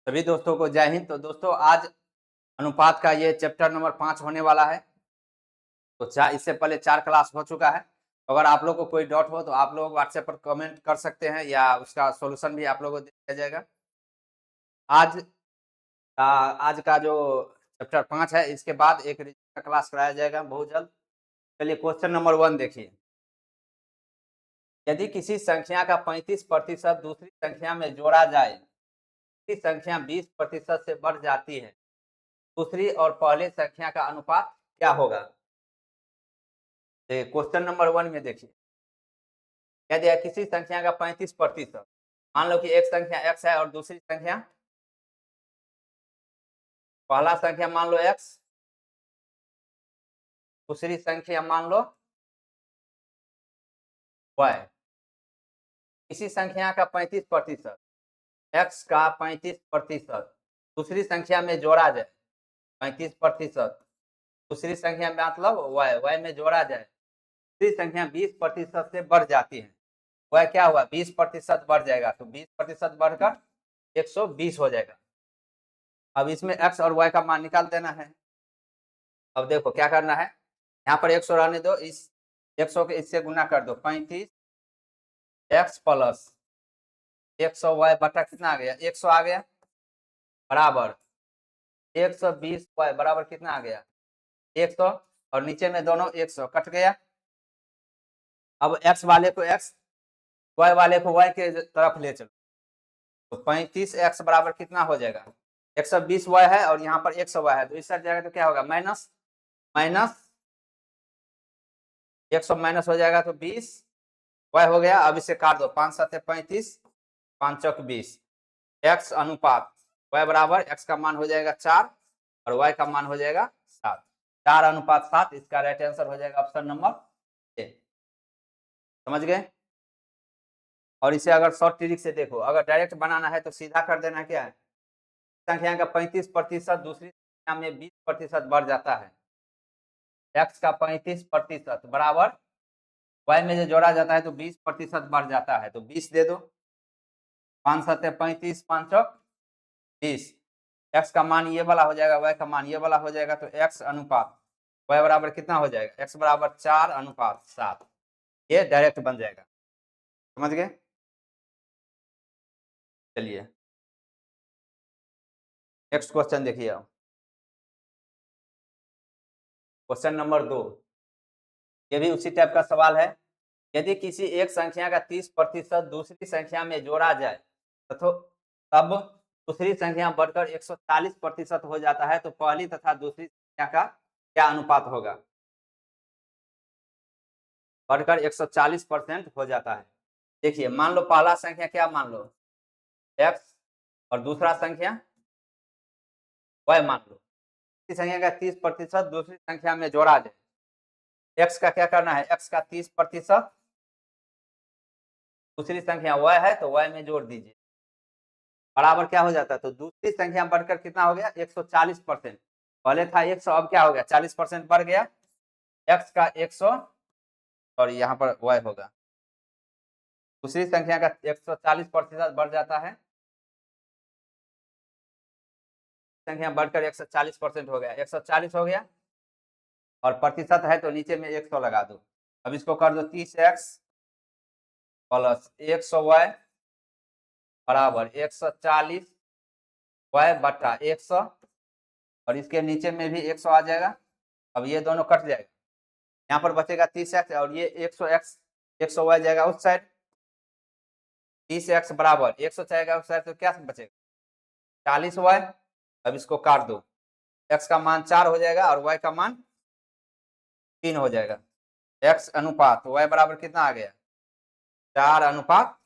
सभी दोस्तों को जय हिंद। तो दोस्तों आज अनुपात का ये चैप्टर नंबर 5 होने वाला है। तो इससे पहले 4 क्लास हो चुका है। अगर आप लोग को कोई डाउट हो तो आप लोग व्हाट्सएप पर कमेंट कर सकते हैं या उसका सॉल्यूशन भी आप लोगों को दिया जाएगा। आज आज का जो चैप्टर 5 है इसके बाद एक रीजनिंग का क्लास कराया जाएगा बहुत जल्द। चलिए क्वेश्चन नंबर 1 देखिए। यदि किसी संख्या का 35% दूसरी संख्या में जोड़ा जाए, दूसरी संख्या 20% से बढ़ जाती है, दूसरी और पहले संख्या का अनुपात क्या होगा? क्वेश्चन नंबर 1 में देखिए क्या दिया, किसी संख्या का 35%। मान लो कि एक संख्या x है और दूसरी संख्या, पहला संख्या मान लो x, दूसरी संख्या मान लो y। किसी संख्या का 35%, x का 35% दूसरी संख्या में जोड़ा जाए, 35% दूसरी संख्या में मतलब y में जोड़ा जाए, दूसरी संख्या 20% से बढ़ जाती है, वह क्या हुआ 20% बढ़ जाएगा, तो 20% बढ़कर 120 हो जाएगा। अब इसमें x और y का मान निकाल देना है। अब देखो क्या करना है, यहाँ पर 100 रहने दो, इस 100 के इससे गुना कर दो, 35x प्लस 100y बटा कितना आ गया 100 आ गया, बराबर 120y बराबर कितना आ गया 100, और नीचे में दोनों 100 कट गया। अब x वाले को x, y वाले को y के तरफ ले चलो, तो 35x बराबर कितना हो जाएगा 120y है और यहाँ पर 100y है, तो इस साइड जाएगा तो क्या होगा माइनस 100 माइनस हो जाएगा तो 20y हो गया। अब इसे काट दो, 5 7 35, 5 चौक 20, x अनुपात y बराबर x का मान हो जाएगा 4 और y का मान हो जाएगा 7, 4:7। इसका राइट आंसर हो जाएगा ऑप्शन नंबर ए। समझ गए? और इसे अगर शॉर्ट ट्रिक से देखो, अगर डायरेक्ट बनाना है तो सीधा कर देना, क्या है संख्या का 35% दूसरी संख्या में 20% बढ़ जाता है, x का 35% बराबर y में जो जोड़ा जाता है तो 20% बढ़ जाता है, तो 20 दे दो, 5 7 35, 5 चौक 20, x का मान ये वाला हो जाएगा, y का मान ये वाला हो जाएगा, तो x अनुपात y बराबर कितना हो जाएगा x बराबर 4:7, ये डायरेक्ट बन जाएगा। समझ गए? चलिए नेक्स्ट क्वेश्चन देखिए। आप क्वेश्चन नंबर 2, ये भी उसी टाइप का सवाल है। यदि किसी एक संख्या का 30% दूसरी संख्या में जोड़ा जाए तो तब दूसरी संख्या बढ़कर 140% हो जाता है, तो पहली तथा दूसरी संख्या का क्या अनुपात होगा? बढ़कर 140% हो जाता है। देखिए मान लो पहला संख्या क्या मान लो x और दूसरा संख्या y मान लो, इस संख्या का 30% दूसरी संख्या में जोड़ा जाए, x का क्या करना है, x का 30% दूसरी संख्या y है तो y में जोड़ दीजिए, बराबर क्या हो जाता है, तो दूसरी संख्या बढ़कर कितना हो गया 140%। पहले था 100, अब क्या हो गया 40% बढ़ गया, x का 100 और यहाँ पर y होगा, दूसरी संख्या का 140% बढ़ जाता है, संख्या बढ़कर 140% हो गया, 140 हो गया और प्रतिशत है तो नीचे में 100 लगा दो। अब इसको कर दो 30x प्लस 100y बराबर 140y बटा 100, और इसके नीचे में भी 100 आ जाएगा। अब ये दोनों कट जाएगा, यहाँ पर बचेगा 30x और ये 100x, 100y जाएगा उस साइड, 30x बराबर 100 जाएगा उस साइड, तो क्या बचेगा 40y। अब इसको काट दो, x का मान 4 हो जाएगा और y का मान 3 हो जाएगा, x अनुपात y बराबर कितना आ गया 4:,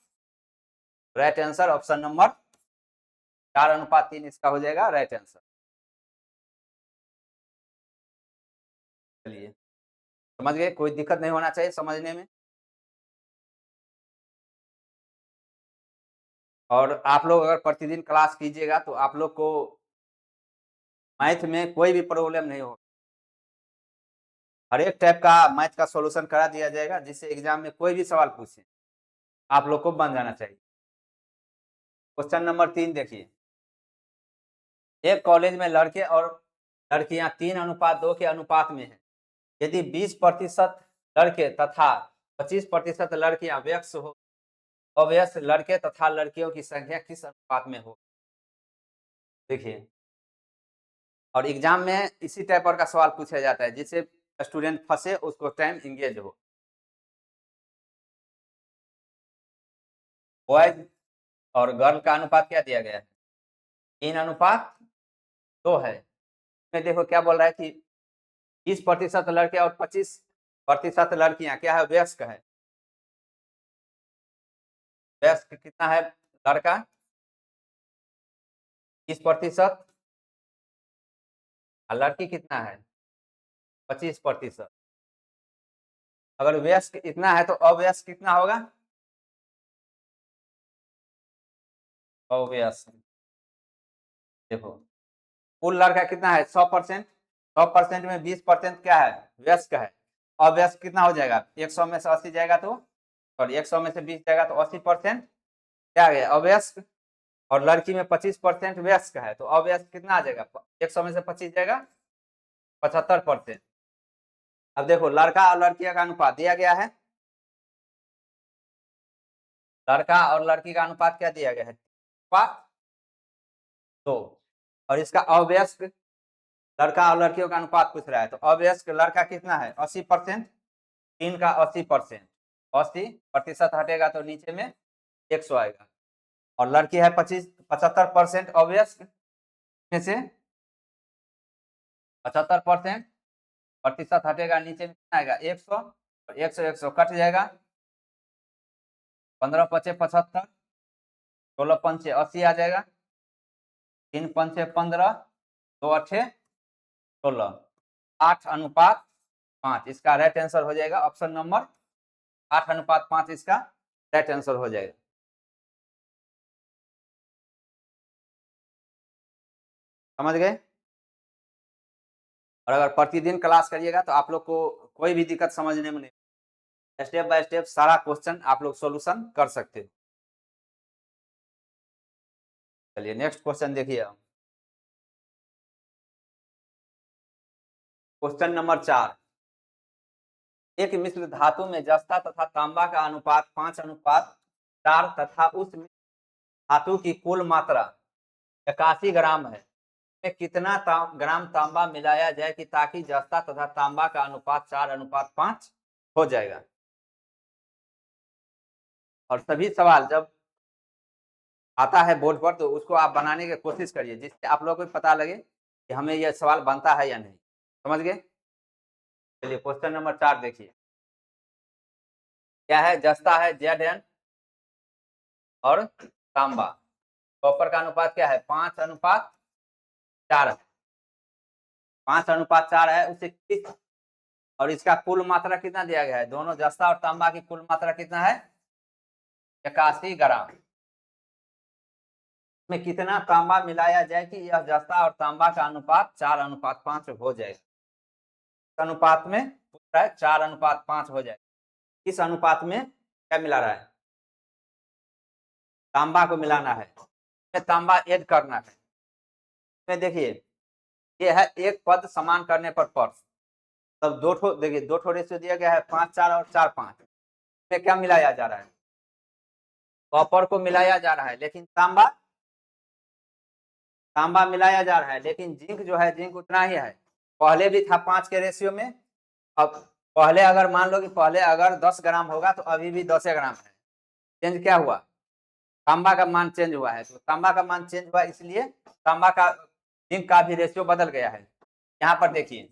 राइट आंसर ऑप्शन नंबर 4:3 इसका हो जाएगा राइट आंसर। चलिए समझ गए, कोई दिक्कत नहीं होना चाहिए समझने में। और आप लोग अगर प्रतिदिन क्लास कीजिएगा तो आप लोग को मैथ में कोई भी प्रॉब्लम नहीं होगा, हर एक टाइप का मैथ का सॉल्यूशन करा दिया जाएगा, जिससे एग्जाम में कोई भी सवाल पूछे आप लोग को बन जाना चाहिए। क्वेश्चन नंबर 3 देखिए, एक कॉलेज में लड़के और लड़कियां 3:2 के अनुपात में हैं। यदि 20% लड़के तथा 25% लड़कियां वयस्क हो, अवयस्क लड़के तथा लड़कियों की संख्या किस अनुपात में हो? देखिए, और एग्जाम में इसी टाइप का सवाल पूछा जाता है जिससे स्टूडेंट फंसे, उसको टाइम इंगेज हो। बॉयज और गर्ल का अनुपात क्या दिया गया है? 3:2 है। इसमें देखो क्या बोल रहा है कि 20% लड़के और 25% लड़कियां क्या है, वयस्क है। वयस्क कितना है लड़का? 20%। और लड़की कितना है? 25%। अगर वयस्क इतना है तो अवयस्क कितना होगा? अवयस्क देखो, कुल लड़का कितना है? 100%। 100% में 20% क्या है? व्यस्क है। अव्यस्क कितना हो जाएगा? 100 में से 80 जाएगा तो, सॉरी 100 में से 20 जाएगा तो 80% क्या है? अव्यस्क। और लड़की में 25% व्यस्क है तो अव्यस्क कितना आ जाएगा? 100 में से 25 जाएगा 75%। अब देखो, लड़का और लड़कियों का अनुपात दिया गया है। लड़का और लड़की का अनुपात क्या दिया गया है? 2। और इसका अवयस्क लड़का और लड़कियों का अनुपात पूछ रहा है तो अवयस्क लड़का कितना है? 80%। 3 का 80%। 80% हटेगा तो नीचे में 100 आएगा। और लड़की है 75% अवयस्क में से 75% प्रतिशत हटेगा, नीचे में कितना आएगा? 100। और 100 कट जाएगा। 15 पचे 75, 16 पंचे 80 आ जाएगा। 3 पंचे 15, 2 अठे 16, 8:5। इसका राइट आंसर हो जाएगा ऑप्शन नंबर 8:5 इसका राइट आंसर हो जाएगा। समझ गए? और अगर प्रतिदिन क्लास करिएगा तो आप लोग को कोई भी दिक्कत समझने में नहीं, स्टेप बाय स्टेप सारा क्वेश्चन आप लोग सॉल्यूशन कर सकते हो। चलिए नेक्स्ट क्वेश्चन देखिए। Question number 4। एक मिश्र धातु में जस्ता तथा तांबा का अनुपात 5:4 तथा उस धातु की कुल मात्रा 81 ग्राम है। कितना ग्राम तांबा मिलाया जाए कि ताकि जस्ता तथा तांबा का अनुपात 4:5 हो जाएगा? और सभी सवाल जब आता है बोर्ड पर तो उसको आप बनाने की कोशिश करिए जिससे आप लोगों को पता लगे कि हमें यह सवाल बनता है या नहीं। समझ गए? चलिए क्वेश्चन नंबर 4 देखिए। क्या है? जस्ता है Zn और तांबा। कॉपर का अनुपात क्या है? 5:4 है। 5:4 है उसे किस, और इसका कुल मात्रा कितना दिया गया है? दोनों जस्ता और तांबा की कुल मात्रा कितना है? 81 ग्राम। में कितना तांबा मिलाया जाए कि यह जस्ता और तांबा का अनुपात 4:5 हो जाए? अनुपात में पूछ रहा है 4:5 हो जाए। इस अनुपात में क्या मिला रहा है? तांबा को मिलाना है, तांबा ऐड करना है। इसमें देखिए ये है एक पद समान करने पर पर्स, तब दो ठो देखिए, 2 ठो रेशियो दिया गया है 5:4 और 4:5। इसमें क्या मिलाया जा रहा है? कॉपर को मिलाया जा रहा है, लेकिन तांबा मिलाया जा रहा है, लेकिन जिंक जो है जिंक उतना ही है। पहले भी था 5 के रेशियो में। अब पहले अगर मान लो कि पहले अगर 10 ग्राम होगा तो अभी भी 10 ग्राम है। चेंज क्या हुआ? तांबा का मान चेंज हुआ है। तो तांबा का मान चेंज हुआ इसलिए तांबा का जिंक का भी रेशियो बदल गया है। यहाँ पर देखिए,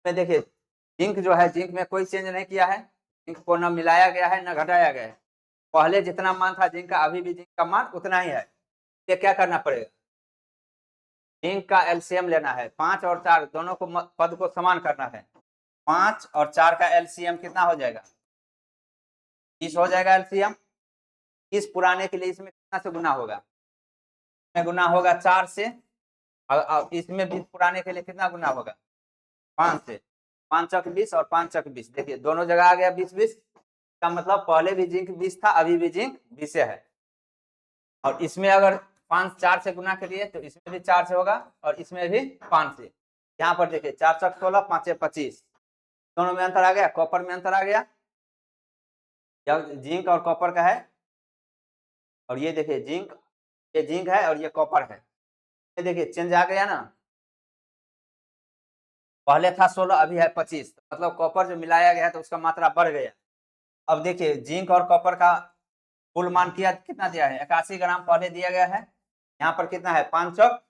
देखिए जिंक जो है जिंक में कोई चेंज नहीं किया है। जिंक को न मिलाया गया है न घटाया गया है। पहले जितना मान था जिंक का अभी भी जिंक का मान उतना ही है। ये क्या करना पड़ेगा? जिंक का एलसीएम लेना है। 5 और 4 दोनों को पद को समान करना है। 5 और 4 का एलसीएम कितना हो जाएगा? 20 हो जाएगा एलसीएम। इस पुराने के लिए इसमें कितना से गुना होगा? इसमें गुना होगा 4 से। और इसमें 20 पुराने के लिए कितना गुना होगा? 5 से। 5 चक 20 और 5 चक 20। देखिए दोनों जगह आ गया 20-20 का मतलब पहले भी जिंक 20 था, अभी भी जिंक 20 है। और इसमें अगर 5 4 से गुना करिए तो इसमें भी 4 से होगा और इसमें भी 5 से। यहाँ पर देखिए 4 चक 16, 5 25, दोनों में अंतर आ गया, कॉपर में अंतर आ गया, जिंक और कॉपर का है। और ये देखिए जिंक, ये जिंक है और ये कॉपर है, ये देखिए चेंज आ गया ना, पहले था 16 अभी है 25, मतलब कॉपर जो मिलाया गया है तो उसका मात्रा बढ़ गया। अब देखिए जिंक और कॉपर का कुल मान किया कितना दिया है, 81 ग्राम पहले दिया गया है। यहाँ पर कितना है, 5 चौक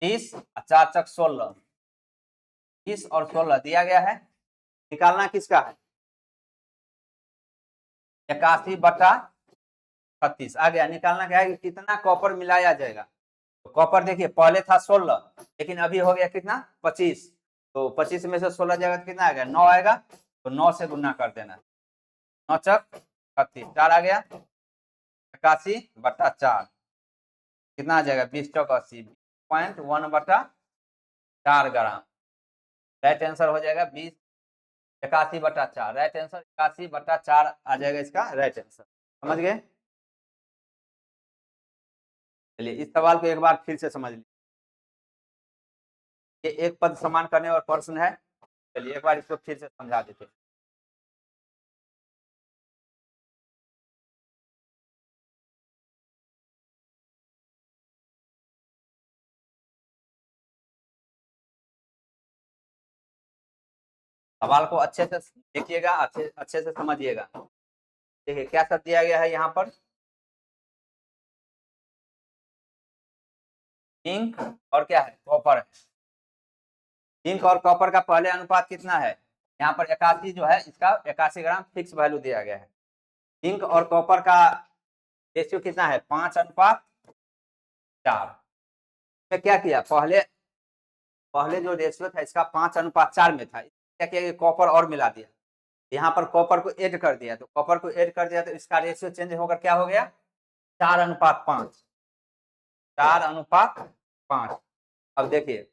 30 और 4 चक 16, 30 और 16 दिया गया है। निकालना किसका है, 81/36 आ गया। निकालना क्या है कि कितना कॉपर मिलाया जाएगा। तो कॉपर देखिए पहले था 16 लेकिन अभी हो गया कितना, 25, तो 25 में से 16 जाएगा तो कितना आ गया, 9 आएगा, तो 9 से गुना कर देना, 9 चक 36, 4 आ गया, 81/4 कितना आ जाएगा, 20 चौक 80, 0.1/4 ग्राम। राइट आंसर हो जाएगा 20, 81/4, राइट आंसर 81/4 आ जाएगा इसका राइट आंसर। समझ गए। चलिए इस सवाल को एक बार फिर से समझ लीजिए, ये एक पद समान करने और प्रश्न है। चलिए एक बार इसको फिर से समझा देते हैं। सवाल को अच्छे से देखिएगा, अच्छे से समझिएगा। देखिए क्या सब दिया गया है यहाँ पर, जिंक और क्या है, कॉपर है। जिंक और कॉपर का पहले अनुपात कितना है, यहाँ पर 81 जो है इसका 81 ग्राम फिक्स वैल्यू दिया गया है। जिंक और कॉपर का रेशियो कितना है, 5:4। क्या किया, पहले जो रेशियो था इसका 5:4 में था, क्या किया, कॉपर और मिला दिया, यहाँ पर कॉपर को ऐड कर दिया, तो कॉपर को ऐड कर दिया तो इसका रेशियो चेंज होकर क्या हो गया, 4:5, 4:5। अब देखिए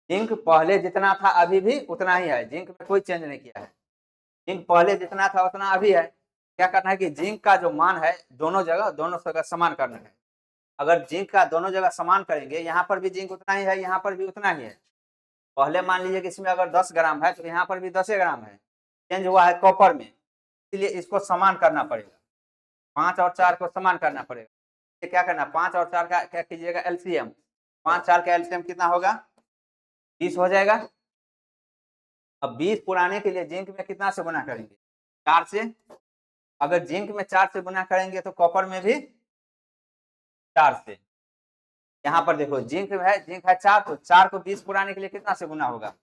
जिंक पहले जितना था अभी भी उतना ही है, जिंक में कोई चेंज नहीं किया है, जिंक पहले जितना था उतना अभी है। क्या करना है कि जिंक का जो मान है दोनों जगह समान करना है। अगर जिंक का दोनों जगह समान करेंगे, यहाँ पर भी जिंक उतना ही है, यहाँ पर भी उतना ही है। पहले मान लीजिए कि इसमें अगर 10 ग्राम है तो यहाँ पर भी 10 ग्राम है, चेंज हुआ है कॉपर में, इसलिए इसको समान करना पड़ेगा, 5 और 4 को समान करना पड़ेगा। क्या करना, 5 और 4 का क्या कीजिएगा, एलसीएम, 5 4 का एलसीएम कितना होगा, 20 हो जाएगा। अब 20 पुराने के लिए जिंक में कितना से गुना करेंगे, 4 से। अगर जिंक में 4 से गुना करेंगे तो कॉपर में भी 4 से। यहाँ पर देखो जिंक है 4, तो 4 को 20 पुराने के लिए कितना से गुना होगा,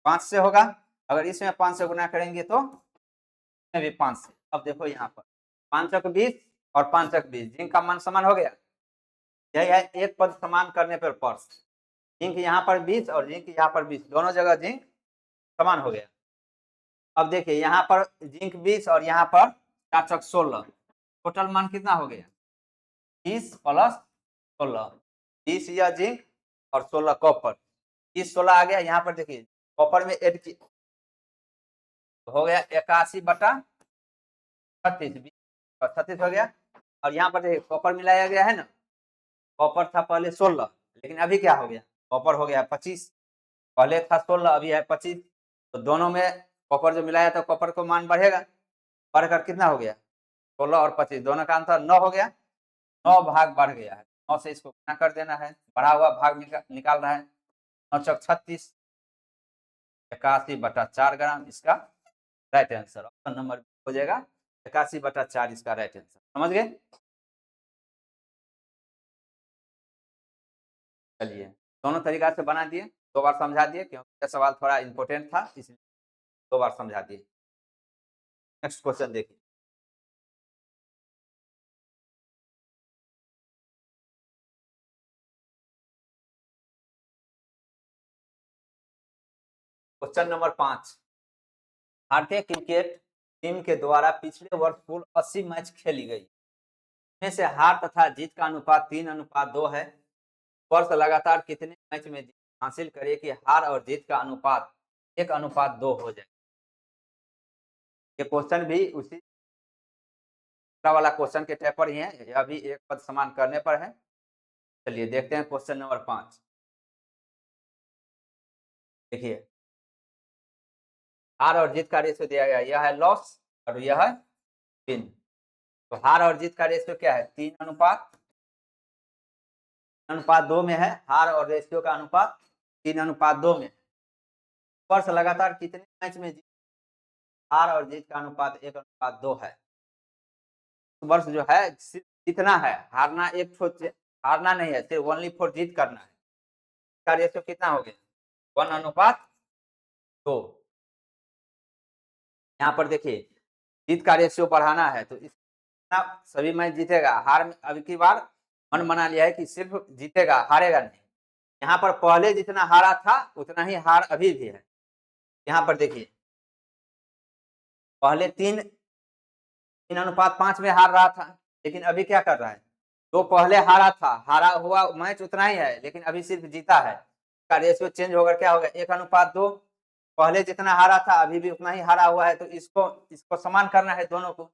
5 से होगा। अगर इसमें 5 से गुना करेंगे तो इसमें भी 5 से। अब देखो यहाँ पर 5 चक 20 और 5 चक 20, जिंक का मान समान हो गया। यही है एक पद समान करने पर प्रश्न, जिंक यहाँ पर 20 और जिंक यहाँ पर 20, दोनों जगह जिंक समान हो गया। अब देखिए यहाँ पर जिंक 20 और यहाँ पर 4 चक 16, टोटल मान कितना हो गया, 20 प्लस 16, 20 या जिंक और 16 कॉपर, 30 16 आ गया। यहाँ पर देखिए कॉपर में एड हो गया 81/36, 36 हो गया। और यहाँ पर देखिए कॉपर मिलाया गया है ना, कॉपर था पहले 16 लेकिन अभी क्या हो गया, कॉपर हो गया 25, पहले था 16 अभी है 25, तो दोनों में कॉपर जो मिलाया था कॉपर को मान बढ़ेगा, बढ़कर कितना हो गया, 16 और 25, दोनों का अंतर 9 हो गया, 9 भाग बढ़ गया है, 9 से इसको गुना कर देना है, बढ़ा हुआ भाग निकाल रहा है, 9 चक 36, 81/4 ग्राम इसका राइट आंसर, ऑप्शन नंबर हो जाएगा 81/4 इसका राइट आंसर। समझ गए। चलिए दोनों तरीका से बना दिए, 2 बार समझा दिए क्योंकि सवाल थोड़ा इंपॉर्टेंट था इसलिए 2 बार समझा दिए। नेक्स्ट क्वेश्चन देखिए, क्वेश्चन नंबर 5, भारतीय क्रिकेट टीम के द्वारा पिछले वर्ष कुल 80 मैच खेली गई, इनमें से हार तथा जीत का अनुपात 3:2 है। वर्ष लगातार कितने मैच में जीत हासिल करे कि हार और जीत का अनुपात 1:2 हो जाए। ये क्वेश्चन भी उसी दूसरा वाला क्वेश्चन के टाइप पर ही है, यह भी एक पद समान करने पर है। चलिए देखते हैं क्वेश्चन नंबर 5। देखिए हार और जीत का रेशियो दिया गया, यह है लॉस और यह है विन। तो हार और जीत का रेशियो क्या है? 3:2 में है। हार और रेशियो का अनुपात 3:2 में। वर्ष लगातार कितने मैच में जीत? हार और जीत का अनुपात 1:2 है। वर्ष जो है सिर्फ जीतना है, हारना एक हारना नहीं है, सिर्फ ओनली फॉर जीत करना है। इसका रेशियो कितना हो गया? 1:2। यहाँ पर देखिए जीत का रेशियो बढ़ाना है तो इतना सभी मैच जीतेगा। हार में अभी की बार मन बना लिया है कि सिर्फ जीतेगा, हारेगा नहीं। यहाँ पर पहले जितना हारा था उतना ही हार अभी भी है। यहाँ पर देखिए पहले 3:5 में हार रहा था, लेकिन अभी क्या कर रहा है? जो पहले हारा था, हारा हुआ मैच उतना ही है, लेकिन अभी सिर्फ जीता है। इसका रेशियो चेंज होकर क्या होगा? 1:2। पहले जितना हारा था अभी भी उतना ही हारा हुआ है, तो इसको समान करना है दोनों को।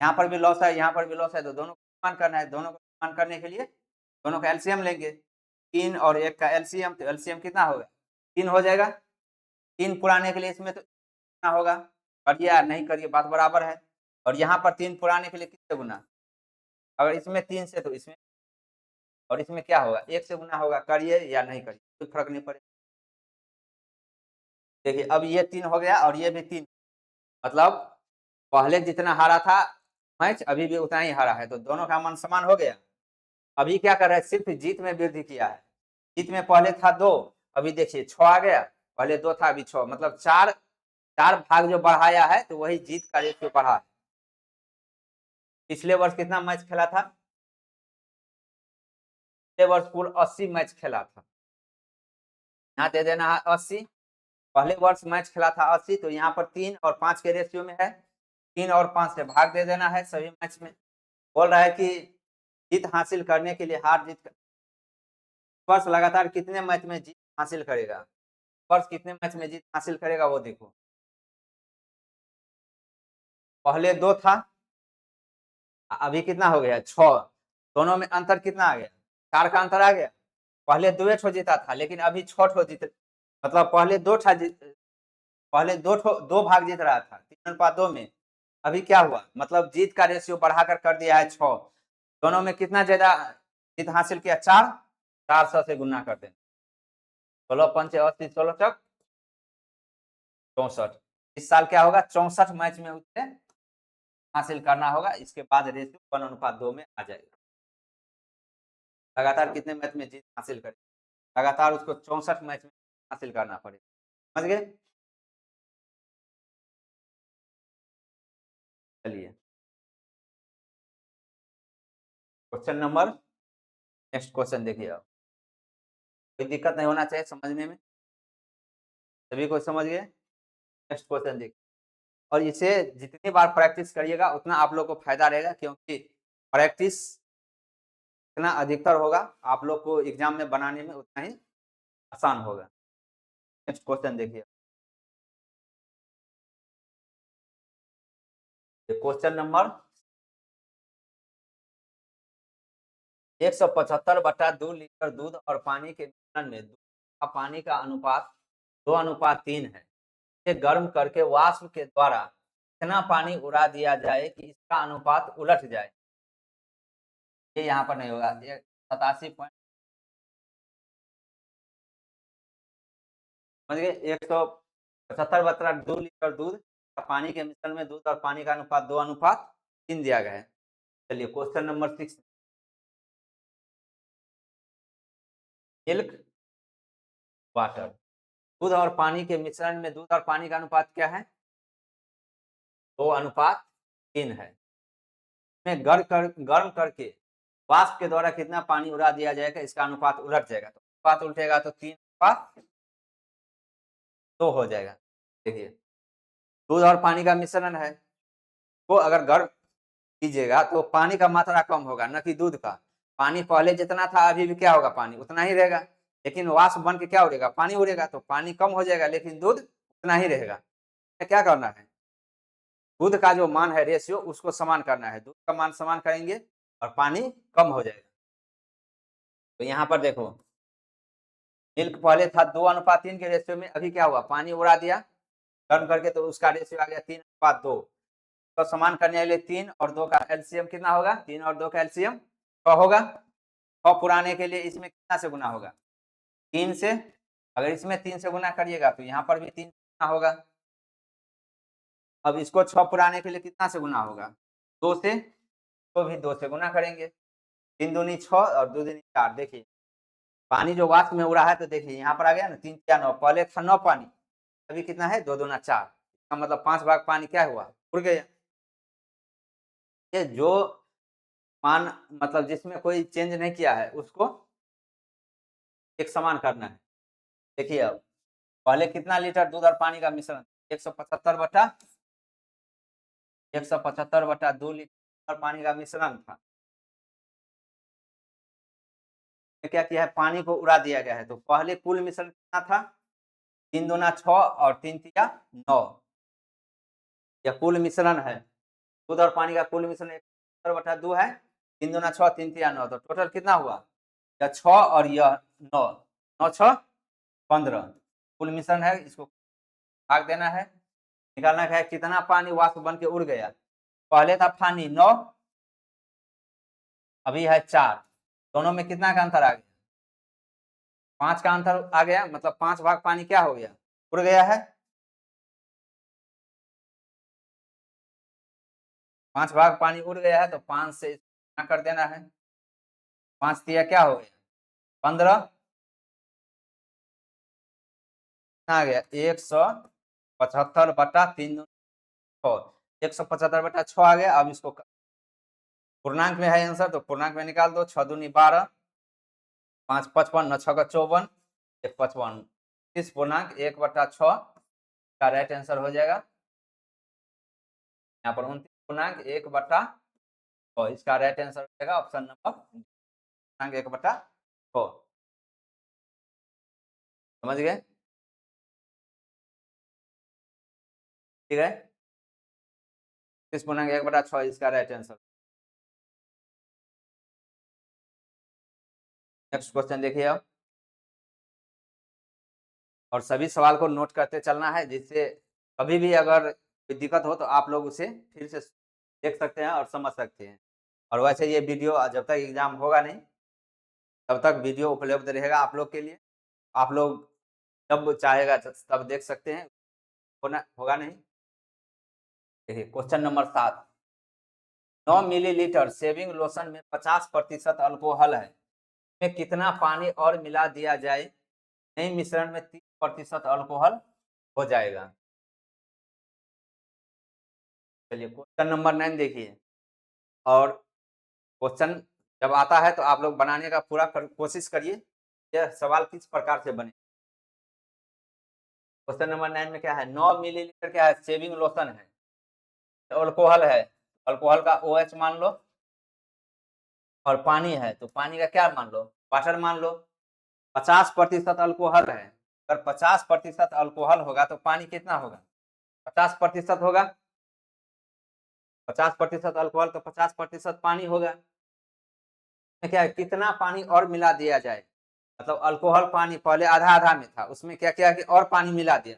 यहाँ पर भी लॉस है, यहाँ पर भी लॉस है, तो दोनों को समान करना है। दोनों को समान करने के लिए दोनों का एलसीएम लेंगे। 3 और 1 का एलसीएम, तो एलसीएम कितना होगा? 3 हो जाएगा। 3 पुराने के लिए इसमें तो कितना होगा? करिए या नहीं करिए बात बराबर है। और यहाँ पर 3 पुराने के लिए किससे गुना? अगर इसमें 3 से तो इसमें, और इसमें क्या होगा? 1 से गुना होगा। करिए या नहीं करिए कोई फर्क नहीं पड़ेगा। देखिए अब ये 3 हो गया और ये भी 3, मतलब पहले जितना हारा था मैच अभी भी उतना ही हारा है, तो दोनों का मान समान हो गया। अभी क्या कर रहा है? सिर्फ जीत में वृद्धि किया है। जीत में पहले था 2, अभी देखिए 6 आ गया। पहले 2 था, अभी 6, मतलब 4 भाग जो बढ़ाया है, तो वही जीत का रेशियो बढ़ा है। पिछले वर्ष कितना मैच खेला था? पिछले वर्ष कुल 80 मैच खेला था। यहाँ दे देना है 80। पहले वर्ष मैच खेला था 80, तो यहाँ पर 3 और 5 के रेशियो में है। 3 और 5 से भाग दे देना है सभी मैच में। बोल रहा है कि जीत हासिल करने के लिए हार जीत वर्ष लगातार कितने मैच में जीत हासिल करेगा? वर्ष कितने मैच में जीत हासिल करेगा वो देखो। पहले 2 था, अभी कितना हो गया? 6। दोनों में अंतर कितना आ गया? 4 का अंतर आ गया। पहले 2 ठो जीता था, लेकिन अभी 6 ठो जीत, मतलब पहले 2 भाग जीत रहा था 3:2 में। अभी क्या हुआ? मतलब जीत का रेशियो बढ़ाकर कर दिया है 6। दोनों में कितना ज्यादा जीत हासिल किया? 4। 400 से गुना कर दें। 16 पंचे 80, 16 चक 64। इस साल क्या होगा? 64 मैच में उसे हासिल करना होगा। इसके बाद रेशियो 1:2 में आ जाएगा। लगातार कितने मैच में जीत हासिल करें? लगातार उसको 64 मैच में हासिल करना पड़ेगा। समझ गए? चलिए क्वेश्चन नंबर, नेक्स्ट क्वेश्चन देखिए। अब कोई दिक्कत नहीं होना चाहिए समझने में, सभी को समझ गए। नेक्स्ट क्वेश्चन देखिए, और इसे जितनी बार प्रैक्टिस करिएगा उतना आप लोग को फायदा रहेगा, क्योंकि प्रैक्टिस जितना अधिकतर होगा आप लोग को एग्जाम में बनाने में उतना ही आसान होगा। नेक्स्ट क्वेश्चन देखिए। क्वेश्चन नंबर 175/2 लीटर दूध और पानी के मिश्रण में दूध का पानी का अनुपात 2:3 है। इसे गर्म करके वाष्प के द्वारा इतना पानी उड़ा दिया जाए कि इसका अनुपात उलट जाए। ये यहाँ पर नहीं होगा। ये 87 पॉइंट, समझ गए? 175/2 लीटर दूध पानी के मिश्रण में दूध और पानी का अनुपात 2:3 दिया गया है। चलिए क्वेश्चन नंबर 6। मिल्क वाटर, दूध और पानी के मिश्रण में दूध और पानी का अनुपात क्या है? 2:3 है। में गर्म करके वाष्प के द्वारा कितना पानी उड़ा दिया जाएगा, इसका अनुपात उलट जाएगा। तो अनुपात उल्टेगा तो 3:2 हो जाएगा। देखिए दूध और पानी का मिश्रण है, तो अगर गर्म कीजिएगा तो पानी का मात्रा कम होगा, न कि दूध का। पानी पहले जितना था अभी भी क्या होगा? पानी उतना ही रहेगा, लेकिन वाष्प बन के क्या उड़ेगा? पानी उड़ेगा, तो पानी कम हो जाएगा लेकिन दूध उतना ही रहेगा। क्या करना है? दूध का जो मान है रेशियो उसको समान करना है, दूध का मान समान करेंगे और पानी कम हो जाएगा। तो यहाँ पर देखो मिल्क पहले था 2:3 के रेशियो में, अभी क्या हुआ पानी उड़ा दिया गर्म करके, तो उसका रेशियो आ गया 3:2। तो समान करने के लिए 3 और 2 का एलसीएम कितना होगा, 3 और 2 का एलसीएम 6 होगा। 6 पुराने के लिए इसमें कितना से गुना होगा, 3 से। अगर इसमें 3 से गुना करिएगा तो यहाँ पर भी 3 गुना होगा। अब इसको 6 पुराने के लिए कितना से गुना होगा, 2 से, तो भी 2 से गुना करेंगे। 3 दूनी 6 और 2 दूनी 4। देखिए पानी जो वाष्प में उड़ा है, तो देखिए यहाँ पर आ गया ना 3 या 9, पहले था 9 पानी, अभी कितना है 2 दूना 4, इसका मतलब 5 भाग पानी क्या हुआ, उड़ गया। ये जो मान मतलब जिसमें कोई चेंज नहीं किया है उसको एक समान करना है। देखिए अब पहले कितना लीटर दूध और पानी का मिश्रण, 175/2 लीटर और पानी का मिश्रण था। क्या किया है, पानी को उड़ा दिया गया है। तो पहले कुल मिश्रण कितना था, 3 दूना 6 और 3 तिया 9, यह कुल मिश्रण है। दूध और पानी का कुल मिश्रण 175/2 है, 3 दूना 6 3 तिया 9, तो टोटल कितना हुआ, यह 6 और यह 9, 9 6 15 कुल मिश्रण है। इसको भाग देना है, निकालना है कितना पानी वाष्प बन के उड़ गया। पहले था पानी 9, अभी है 4, दोनों में कितना का अंतर आ गया, 5 का अंतर आ गया, मतलब 5 भाग पानी क्या हो गया, उड़ गया है। 5 भाग पानी उड़ गया है, तो 5 से गुना कर देना है। 5 तिया क्या हो गया 15, आ गया 175/3 6, 175/6 आ गया। अब इसको पूर्णांक में है आंसर, तो पूर्णांक में निकाल दो, 6 दूनी 12, 5 55, 9 6 का 54, 1 55, 30.1/6 का राइट आंसर हो जाएगा। यहाँ पर 29.1/6, इसका राइट आंसर हो जाएगा ऑप्शन नंबर 1/6। समझ गए, ठीक है, 30.1/6 इसका राइट आंसर। नेक्स्ट क्वेश्चन देखिए अब, और सभी सवाल को नोट करते चलना है, जिससे कभी भी अगर कोई दिक्कत हो तो आप लोग उसे फिर से देख सकते हैं और समझ सकते हैं। और वैसे ये वीडियो जब तक एग्जाम होगा नहीं तब तक वीडियो उपलब्ध रहेगा आप लोग के लिए, आप लोग जब चाहेगा तब देख सकते हैं, होगा नहीं। देखिए question number 7, 9 millilitre shaving lotion में 50% अल्कोहल है, में कितना पानी और मिला दिया जाए, नए मिश्रण में 30% अल्कोहल हो जाएगा। चलिए क्वेश्चन नंबर 9 देखिए, और क्वेश्चन जब आता है तो आप लोग बनाने का पूरा कोशिश करिए, यह सवाल किस प्रकार से बने। क्वेश्चन नंबर 9 में क्या है, 9 मिलीलीटर क्या है, शेविंग लोशन है, अल्कोहल है, अल्कोहल का OH मान लो, और पानी है तो पानी का क्या मान लो, वाटर मान लो। 50% अल्कोहल है, अगर 50% अल्कोहल होगा तो पानी कितना होगा, 50% होगा, 50% अल्कोहल तो 50% पानी होगा। क्या है, कितना पानी और मिला दिया जाए, मतलब अल्कोहल पानी पहले आधा आधा में था, उसमें क्या किया कि और पानी मिला दिया,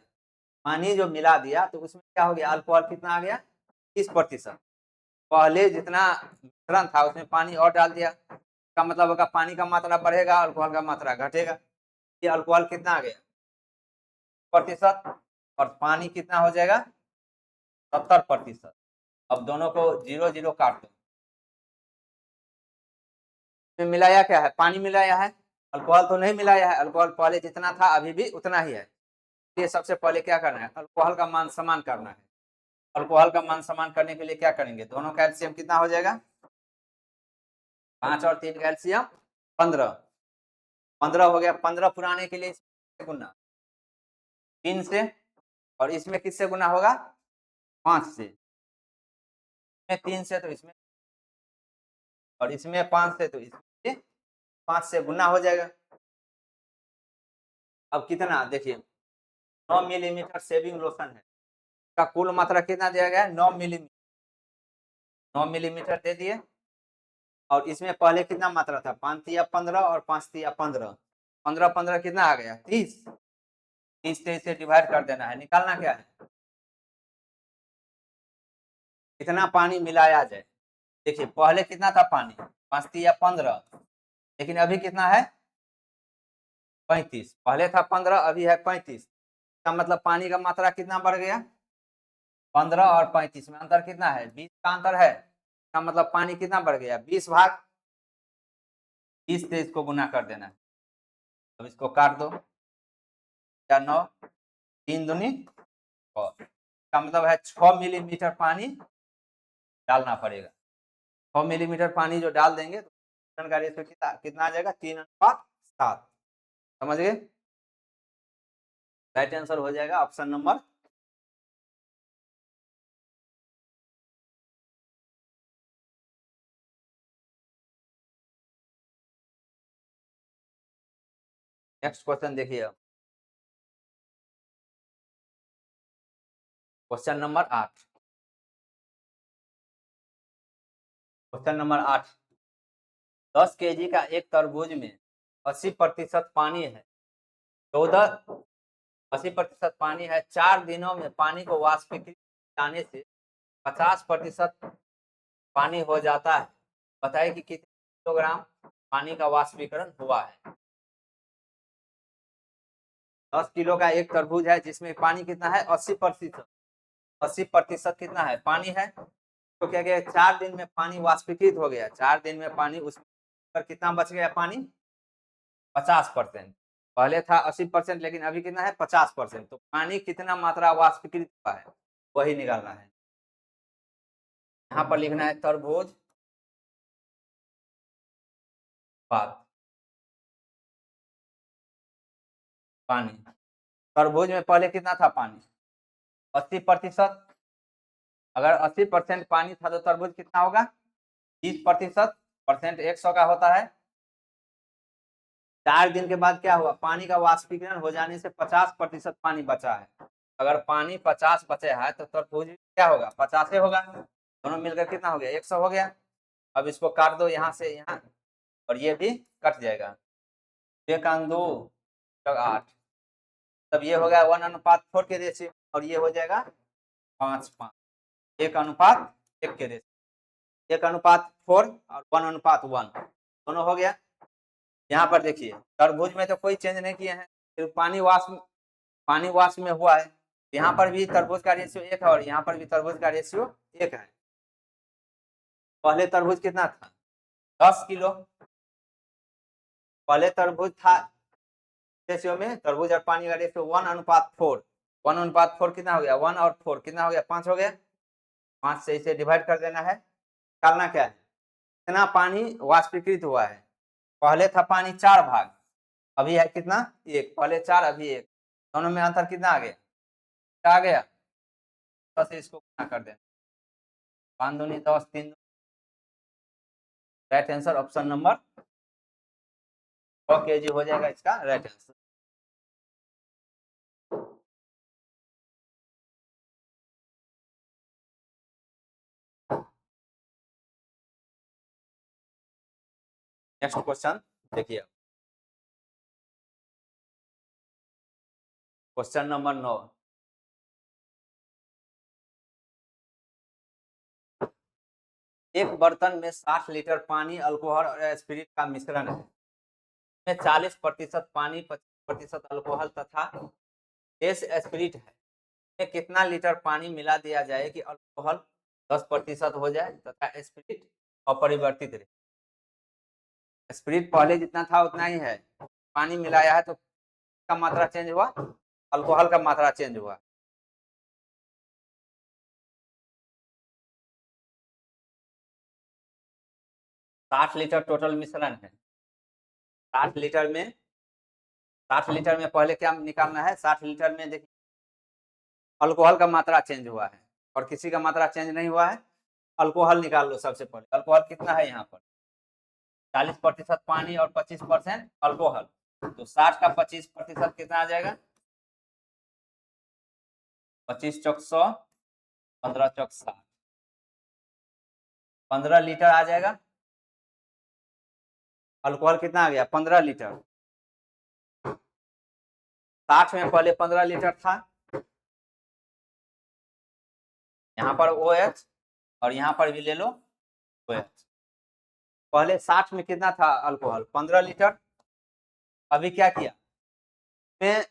पानी जो मिला दिया तो उसमें क्या हो गया, अल्कोहल कितना आ गया 30%। पहले जितना मिश्रण था उसमें पानी और डाल दिया, इसका मतलब होगा पानी का मात्रा बढ़ेगा, अल्कोहल का मात्रा घटेगा। ये अल्कोहल कितना आ गया प्रतिशत, और पानी कितना हो जाएगा 70%। अब दोनों को 0 0 काट दो, मिलाया क्या है, पानी मिलाया है, अल्कोहल तो नहीं मिलाया है। अल्कोहल पहले जितना था अभी भी उतना ही है। ये सबसे पहले क्या करना है, अल्कोहल का मान समान करना है। अल्कोहल का मान समान करने के लिए क्या करेंगे, दोनों का एलसीएम कितना हो जाएगा, 5 और 3 का एलसीएम 15, 15 हो गया। 15 पुराने के लिए गुना 3 से, और इसमें किससे गुना होगा 5 से, इसमें 3 से तो इसमें, और इसमें 5 से तो इसमें 5 से गुना हो जाएगा। अब कितना देखिए, 9 मिलीमीटर शेविंग लोशन है, का कुल मात्रा कितना दिया गया है? 9 मिलीमीटर। 9 मिलीमीटर दे दिए। और इसमें पहले कितना मात्रा था? 5 तिया 15 और 5 तिया 15। 15 15 कितना आ गया? 30। 30 23 से डिवाइड कर देना है। निकालना क्या है? कितना पानी मिलाया जाए। देखिए पहले कितना था पानी? 5 तिया 15, लेकिन अभी कितना है? 35। पहले था 15, अभी है 35। इसका मतलब पानी का मात्रा कितना बढ़ गया? 15 और 35 में अंतर कितना है? 20 का अंतर है। इसका मतलब पानी कितना बढ़ गया? 20 भाग 20 से इसको गुना कर देना है। अब इसको काट दो। 9 3 दूनी 6। इसका मतलब है 6 मिलीमीटर पानी डालना पड़ेगा। 6 मिलीमीटर पानी जो डाल देंगे तो का रेशियो कितना आ जाएगा? 3:7। समझ गए? राइट आंसर हो जाएगा ऑप्शन नंबर। नेक्स्ट क्वेश्चन देखिए। Question number 8। Question number 8। 10 KG का एक तरबूज में 80% पानी है। 80% पानी है। 4 दिनों में पानी को वाष्पीकृत जाने से 50% पानी हो जाता है। बताइए कि कितने किलोग्राम पानी का वाष्पीकरण हुआ है। 10 किलो का एक तरबूज है जिसमें पानी कितना है? 80%। 80% कितना है? पानी है। तो क्या गया? 4 दिन में पानी वाष्पीकृत हो गया। 4 दिन में पानी उस पर कितना बच गया? पानी 50%। पहले था 80%, लेकिन अभी कितना है? 50%। तो पानी कितना मात्रा वाष्पीकृत हुआ है वही निकालना है। यहाँ पर लिखना है तरबूज बात पानी। तरबूज में पहले कितना था पानी? 80%। अगर 80% पानी था तो तरबूज कितना होगा? 20%। परसेंट 100 का होता है। 4 दिन के बाद क्या हुआ? पानी का वाष्पीकरण हो जाने से 50% पानी बचा है। अगर पानी 50 बचे है तो तरबूज क्या होगा? 50 होगा। दोनों मिलकर कितना हो गया? 100 हो गया। अब इसको काट दो यहाँ से यहाँ, और ये भी कट जाएगा। 1:2 तब ये हो गया 1:4 के रेशियो, और ये हो जाएगा 5:5। 1:1 के रेशियो। 1:4 और 1:1 दोनों हो गया। यहाँ पर देखिए तरबूज में तो कोई चेंज नहीं किए हैं, सिर्फ पानी वाष्प में हुआ है। यहाँ पर भी तरबूज का रेशियो 1 है और यहाँ पर भी तरबूज का रेशियो 1 है। पहले तरबूज कितना था? 10 किलो। पहले तरबूज था रेशियो में, तरबूज और पानी का रेशियो 1:4। 1:4 कितना हो गया? 1 और 4 कितना हो गया? 5 हो गया। 5 से इसे डिवाइड कर देना है। निकालना क्या है? कितना पानी वाष्पीकृत हुआ है। पहले था पानी 4 भाग, अभी है कितना? 1। पहले 4 अभी 1, दोनों में अंतर कितना आ गया? आ गया। बस इसको गुना कर देना। 5 दूनी 10, 3। Right answer option number 100 KG हो जाएगा इसका राइट आंसर। नेक्स्ट क्वेश्चन देखिए। Question number 9। एक बर्तन में 60 लीटर पानी, अल्कोहल और स्पिरिट का मिश्रण है। इसमें 40% पानी, 25% अल्कोहल तथा शेष स्पिरिट है। इसमें कितना लीटर पानी मिला दिया जाए कि अल्कोहल 10% हो जाए तथा स्पिरिट अपरिवर्तित रहे। स्पिरिट पहले जितना था उतना ही है, पानी मिलाया है तो का मात्रा चेंज हुआ, अल्कोहल का मात्रा चेंज हुआ। साठ लीटर टोटल मिश्रण है। 60 लीटर में 60 लीटर में पहले क्या निकालना है? 60 लीटर में देखिए अल्कोहल का मात्रा चेंज हुआ है और किसी का मात्रा चेंज नहीं हुआ है। अल्कोहल निकाल लो सबसे पहले। अल्कोहल कितना है यहाँ पर? 40% पानी और 25% अल्कोहल। तो 60 का 25% कितना आ जाएगा? 25 चौक 100 15 चौक 60, 15 लीटर आ जाएगा। अल्कोहल कितना आ गया? 15 लीटर। 60 में पहले 15 लीटर था, यहाँ पर OH और यहाँ पर भी ले लो OH। पहले 60 में कितना था अल्कोहल? 15 लीटर। अभी क्या किया में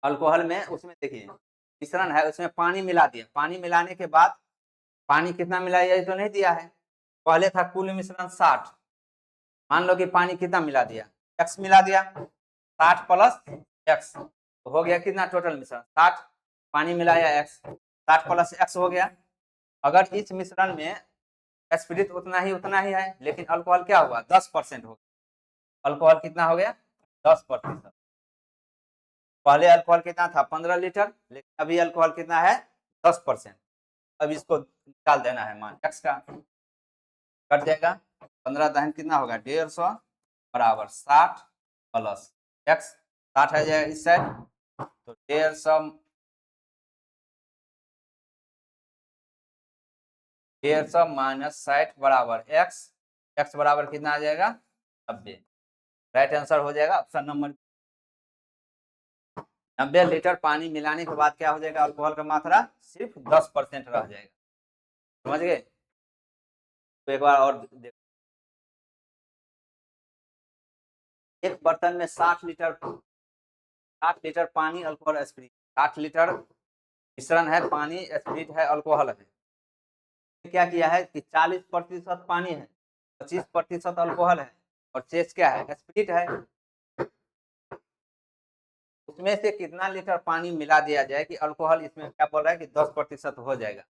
अल्कोहल में, उसमें देखिए मिश्रण है, उसमें पानी मिला दिया। पानी मिलाने के बाद पानी कितना मिला ये तो नहीं दिया है। पहले था कुल मिश्रण 60, मान लो कि पानी कितना मिला दिया? x मिला दिया। 60 प्लस x तो हो गया कितना टोटल मिश्रण? 60 पानी मिलाया x, 60 प्लस x हो गया। अगर इस मिश्रण में स्पिरिट उतना ही है, लेकिन अल्कोहल क्या हुआ? 10% हो गया। अल्कोहल कितना हो गया? 10%। पहले अल्कोहल कितना था? 15 लीटर, लेकिन अभी अल्कोहल कितना है? 10%। अब इसको निकाल देना है मान x का, कट जाएगा। 15 दहन कितना होगा? 150 बराबर 60 प्लस x। 60 आ जाएगा इस साइड, तो 150 माइनस 60 बराबर x बराबर कितना आ जाएगा? 90। राइट आंसर हो जाएगा ऑप्शन नंबर 90 लीटर पानी मिलाने के बाद क्या हो जाएगा? अल्कोहल का मात्रा सिर्फ 10% रह जाएगा। समझ गए? तो एक बार और देखो, एक बर्तन में 60 लीटर पानी, अल्कोहल, स्पिरिट। 60 लीटर मिश्रण है, पानी, स्पिरिट है, अल्कोहल है। क्या किया है कि 40% पानी है, 25% अल्कोहल है और शेष क्या है? स्पिरिट है। उसमें से कितना लीटर पानी मिला दिया जाए कि अल्कोहल इसमें क्या बोल रहा है कि 10% हो जाएगा।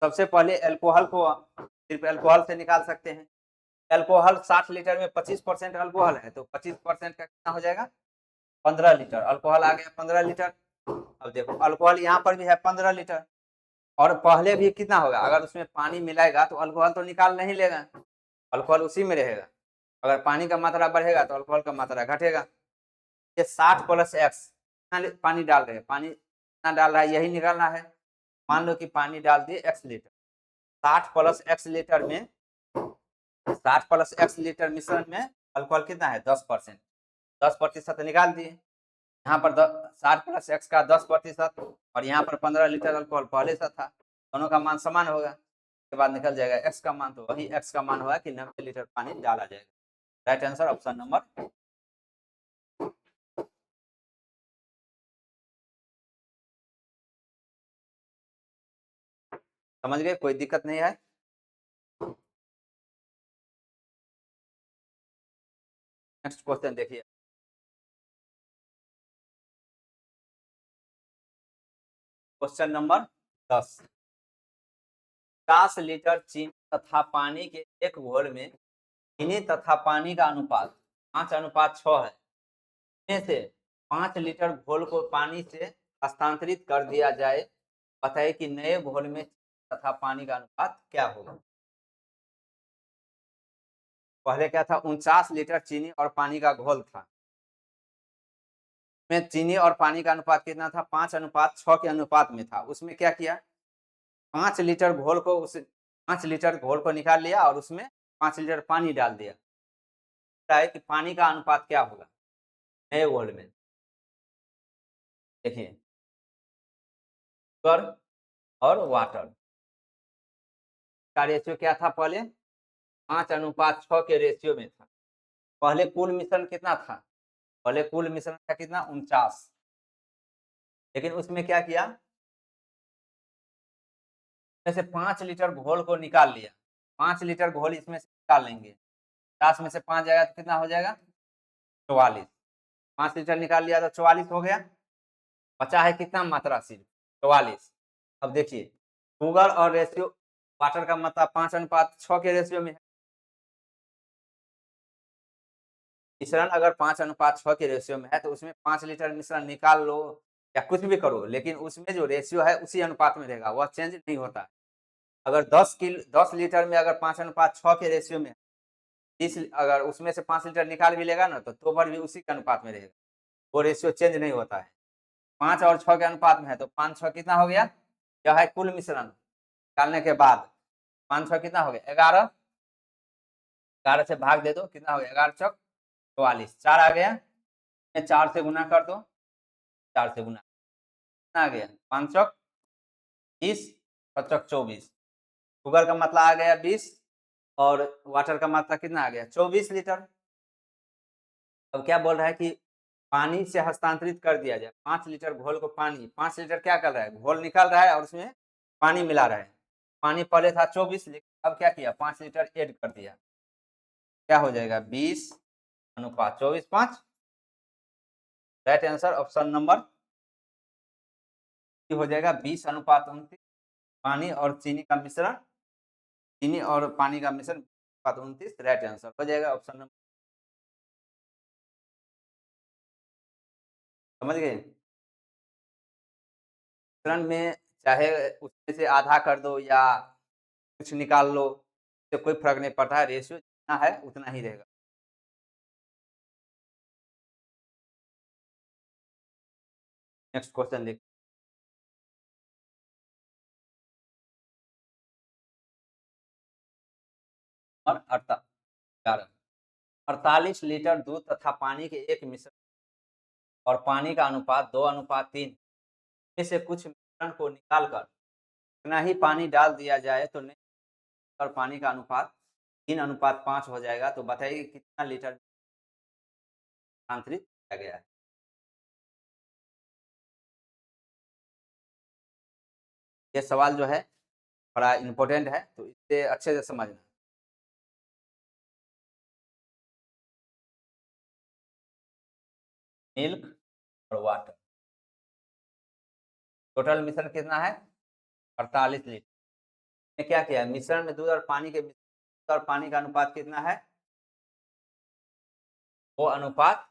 सबसे पहले अल्कोहल को सिर्फ अल्कोहल से निकाल सकते हैं। अल्कोहल 60 लीटर में 25% अल्कोहल है, तो 25% का कितना हो जाएगा? 15 लीटर। अल्कोहल आ गया 15 लीटर। अब देखो अल्कोहल यहाँ पर भी है 15 लीटर, और पहले भी कितना होगा? अगर उसमें पानी मिलाएगा तो अल्कोहल तो निकाल नहीं लेगा, अल्कोहल उसी में रहेगा। अगर पानी का मात्रा बढ़ेगा तो अल्कोहल का मात्रा घटेगा। ये 60 प्लस x पानी डाल रहे हैं, पानी कितना डाल रहा है यही निकालना है। मान लो कि पानी डाल दिए x litre, 60 plus x litre में 60 प्लस x लीटर मिश्रण में अल्कोहल कितना है? 10%। 10% निकाल दिए। यहाँ पर 60 प्लस x का 10% और यहाँ पर 15 लीटर अल्कोहल पहले से था, दोनों का मान समान होगा। उसके बाद निकल जाएगा x का मान, तो वही x का मान होगा कि 90 लीटर पानी डाला जाएगा। Right answer option number. समझ गए? कोई दिक्कत नहीं है? नेक्स्ट क्वेश्चन देखिए, क्वेश्चन नंबर 10। 50 लीटर चीनी तथा पानी के एक घोल में चीनी तथा पानी का अनुपात 5:6 है। इनमें से 5 लीटर घोल को पानी से हस्तांतरित कर दिया जाए, बताइए कि नए घोल में चीनी तथा पानी का अनुपात क्या होगा? पहले क्या था? 49 लीटर चीनी और पानी का घोल था, में चीनी और पानी का अनुपात कितना था? 5:6 के अनुपात में था। उसमें क्या किया? 5 लीटर घोल को, उस 5 लीटर घोल को निकाल लिया और उसमें 5 लीटर पानी डाल दिया। है कि पानी का अनुपात क्या होगा नए घोल में? देखिए शुगर और वाटर का रेशियो क्या था? पहले 5:6 के रेशियो में था। पहले कुल मिश्रण कितना था? पहले कुल मिश्रण था कितना? 49। लेकिन उसमें क्या किया? इसमें से 5 लीटर घोल को निकाल लिया। 5 लीटर घोल इसमें से निकाल लेंगे, 50 में से 5 जाएगा तो कितना हो जाएगा? 44। 5 लीटर निकाल लिया तो 44 हो गया। बचा है कितना मात्रा? सिर्फ 44। अब देखिए शुगर और रेशियो वाटर का मात्रा 5:6 के रेशियो में है। मिश्रण अगर 5:6 के रेशियो में है तो उसमें 5 लीटर मिश्रण निकाल लो या कुछ भी करो, लेकिन उसमें जो रेशियो है उसी अनुपात में रहेगा, वह चेंज नहीं होता। अगर 10 लीटर में अगर 5:6 के रेशियो में 30, अगर उसमें से 5 लीटर निकाल भी लेगा ना तो भर भी उसी के अनुपात में रहेगा, वो रेशियो चेंज नहीं होता है। 5 और 6 के अनुपात में है तो 5 6 कितना हो गया? यह है कुल मिश्रण निकालने के बाद 500 कितना हो गया 11, 11 से भाग दे दो कितना हो गया 11 चौक 44, 4 आ गया, 4 से गुना कर दो, 4 से गुना कितना आ गया 5 चौक 30, 5 चौक 24, शुगर का मात्रा आ गया 20 और वाटर का मात्रा कितना आ गया 24 लीटर। अब क्या बोल रहा है कि पानी से हस्तांतरित कर दिया जाए 5 लीटर घोल को, पानी 5 लीटर क्या कर रहा है घोल निकाल रहा है और उसमें पानी मिला रहा है। पानी पहले था 24 लीटर, अब क्या किया 5 लीटर ऐड कर दिया, क्या हो जाएगा 20:24, 5। राइट आंसर ऑप्शन नंबर हो जाएगा 20:29। पानी और चीनी का मिश्रण, चीनी और पानी का मिश्रण 29, राइट आंसर हो जाएगा ऑप्शन नंबर। समझ गए? मिश्रण में चाहे उसमें से आधा कर दो या कुछ निकाल लो, तो कोई फर्क नहीं पड़ता है, रेशियो जितना है उतना ही रहेगा। नेक्स्ट क्वेश्चन लिख। और 48 लीटर दूध तथा पानी के एक मिश्रण और पानी का अनुपात 2:3 में से कुछ मिश्रण को निकालकर इतना ही पानी डाल दिया जाए तो नहीं और पानी का अनुपात 3:5 हो जाएगा, तो बताइए कितना लीटर आंतरिक किया गया है। ये सवाल जो है बड़ा इंपॉर्टेंट है, तो इसे अच्छे से समझना। मिल्क और वाटर, टोटल मिश्रण कितना है 48 लीटर। क्या किया मिश्रण में दूध और पानी के, दूध और पानी का अनुपात कितना है, वो अनुपात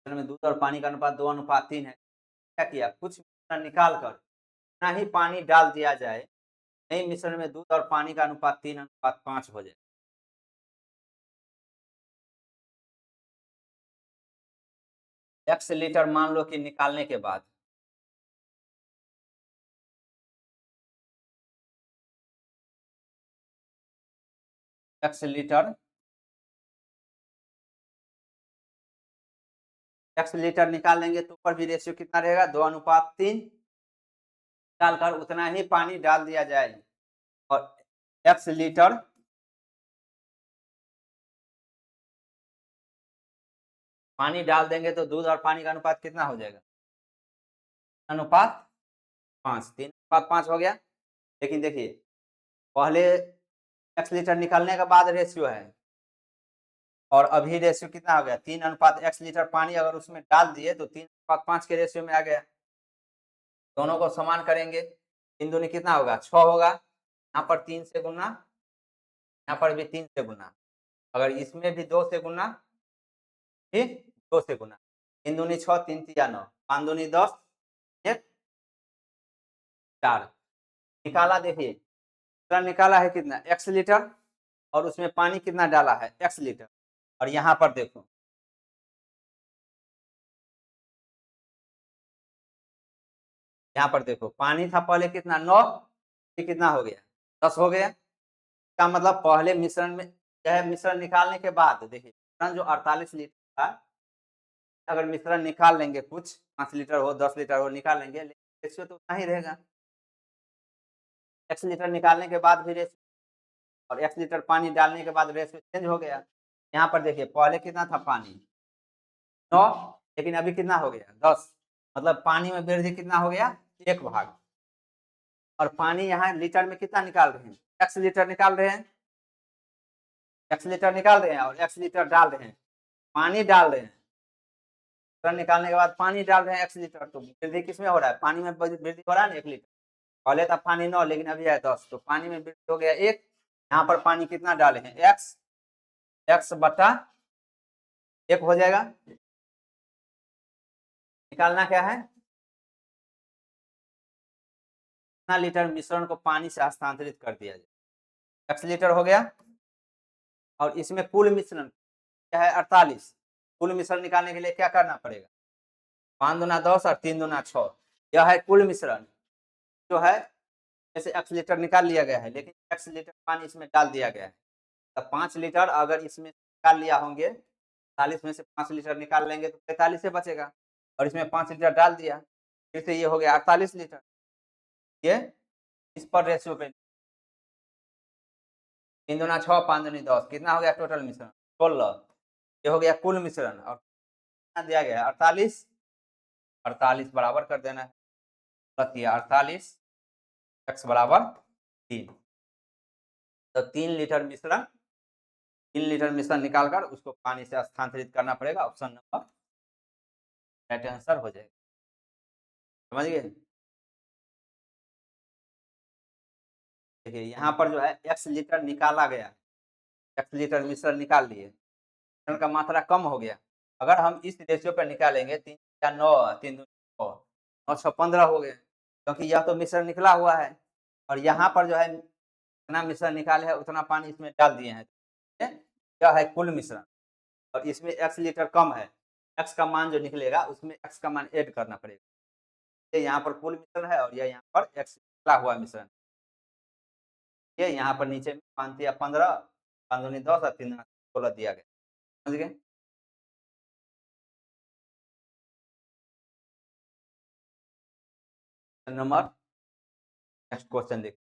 में दूध और पानी का अनुपात 2:3 है। क्या किया कुछ मिश्रण निकाल कर इतना ही पानी डाल दिया जाए, नए मिश्रण में दूध और पानी का अनुपात 3:5 हो जाए। x लीटर मान लो कि निकालने के बाद x लीटर निकाल लेंगे तो ऊपर भी रेशियो कितना रहेगा 2:3, डालकर उतना ही पानी डाल दिया जाए और x लीटर पानी डाल देंगे तो दूध और पानी का अनुपात कितना हो जाएगा, अनुपात 5, 3:5 हो गया। लेकिन देखिए पहले x लीटर निकालने के बाद रेशियो है और अभी रेशियो कितना हो गया 3:x लीटर पानी अगर उसमें डाल दिए तो 3:5 के रेशियो में आ गया। दोनों को समान करेंगे, 3 दूनी कितना होगा 6 होगा, यहाँ पर 3 से गुना, यहाँ पर भी 3 से गुना, अगर इसमें भी 2 से गुना, ठीक 2 से गुना, 3 दूनी 6, 3 तिया 9, 5 दूनी 10, 1 4 निकाला। देखिए निकाला है कितना x लीटर और उसमें पानी कितना डाला है x लीटर, और यहाँ पर देखो यहाँ पर देखो पानी था पहले कितना 9, कितना हो गया 10 हो गया। इसका मतलब पहले मिश्रण में यह मिश्रण निकालने के बाद देखिए मिश्रण जो 48 लीटर था, अगर मिश्रण निकाल लेंगे कुछ 5 लीटर हो 10 लीटर हो निकाल लेंगे, लेकिन रेशियो तो उतना ही रहेगा। x लीटर निकालने के बाद भी रेशियो और x लीटर पानी डालने के बाद रेशियो चेंज हो गया। यहाँ पर देखिए पहले कितना था पानी 9, लेकिन अभी कितना हो गया 10, मतलब पानी में वृद्धि कितना हो गया 1 भाग। और पानी यहाँ लीटर में कितना निकाल रहे हैं x लीटर निकाल रहे हैं, x लीटर निकाल रहे हैं और x लीटर डाल रहे हैं, पानी डाल रहे हैं, निकालने के बाद पानी डाल रहे हैं x लीटर, तो वृद्धि किसमें हो रहा है पानी में वृद्धि हो रहा है ना 1 लीटर। पहले था पानी 9 लेकिन अभी है 10, तो पानी में वृद्धि हो गया 1। यहाँ पर पानी कितना डाले हैं x बटा 1 हो जाएगा। निकालना क्या है कितना लीटर मिश्रण को पानी से हस्तांतरित कर दिया जाए, x लीटर हो गया और इसमें कुल मिश्रण क्या है 48। कुल मिश्रण निकालने के लिए क्या करना पड़ेगा 5 दूना 10 और 3 दूना 6, यह है कुल मिश्रण जो है जैसे x लीटर निकाल लिया गया है, लेकिन x लीटर पानी इसमें डाल दिया गया है। तब 5 लीटर अगर इसमें निकाल लिया होंगे, 40 में से 5 लीटर निकाल लेंगे तो 45 से बचेगा, और इसमें 5 लीटर डाल दिया, फिर से ये हो गया 48 लीटर। ये इस पर रेशियो पे 3 दूना 6, 5 दूनी 10, कितना हो गया टोटल मिश्रण 16। ये हो गया कुल मिश्रण, और कितना दिया गया है 48, 48 बराबर कर देना है, प्लस किया 48 x बराबर 3। तो 3 लीटर मिश्रण, 3 लीटर मिश्रण निकालकर उसको पानी से स्थानांतरित करना पड़ेगा। ऑप्शन नंबर राइट आंसर हो जाएगा। समझ गए? देखिए यहाँ पर जो है x लीटर निकाला गया, x लीटर मिश्रण निकाल लिए, मिश्रण का मात्रा कम हो गया। अगर हम इस रेशियो पर निकालेंगे 3 या 9, 3 दूनी 9, 9 6 15 हो गए, क्योंकि यह तो मिश्रण निकला हुआ है, और यहाँ पर जो है जितना मिश्रण निकाले है उतना पानी इसमें डाल दिए हैं। यह है कुल मिश्रण, और इसमें x लीटर कम है, x का मान जो निकलेगा उसमें x का मान ऐड करना पड़ेगा। ये यहाँ पर कुल मिश्रण है, और यह यहाँ पर x निकला हुआ मिश्रण। ये यहाँ पर नीचे में 5 या 15, 5 दूनी 10 और 3 16 दिया गया। समझ गए? नंबर नेक्स्ट क्वेश्चन देखिए।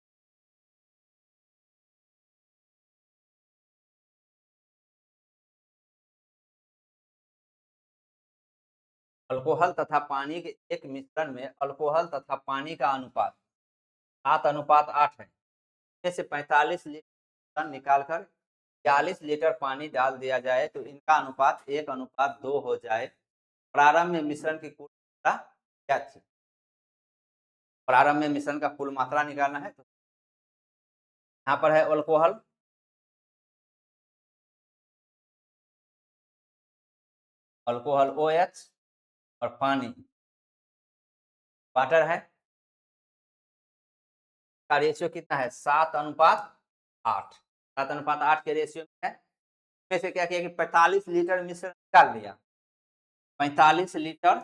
अल्कोहल तथा पानी के एक मिश्रण में अल्कोहल तथा पानी का अनुपात 7:8 है। इसमें से 45 लीटर निकालकर 40 लीटर पानी डाल दिया जाए तो इनका अनुपात 1:2 हो जाए। प्रारंभ में मिश्रण की कुल मात्रा क्या थी? प्रारंभ में मिश्रण का कुल मात्रा निकालना है। तो यहाँ पर है अल्कोहल, अल्कोहल OH, और पानी वाटर है। का रेशियो कितना है 7:8। 7:8 के रेशियो में है। इसमें से क्या किया कि 45 लीटर मिश्रण निकाल दिया, 45 लीटर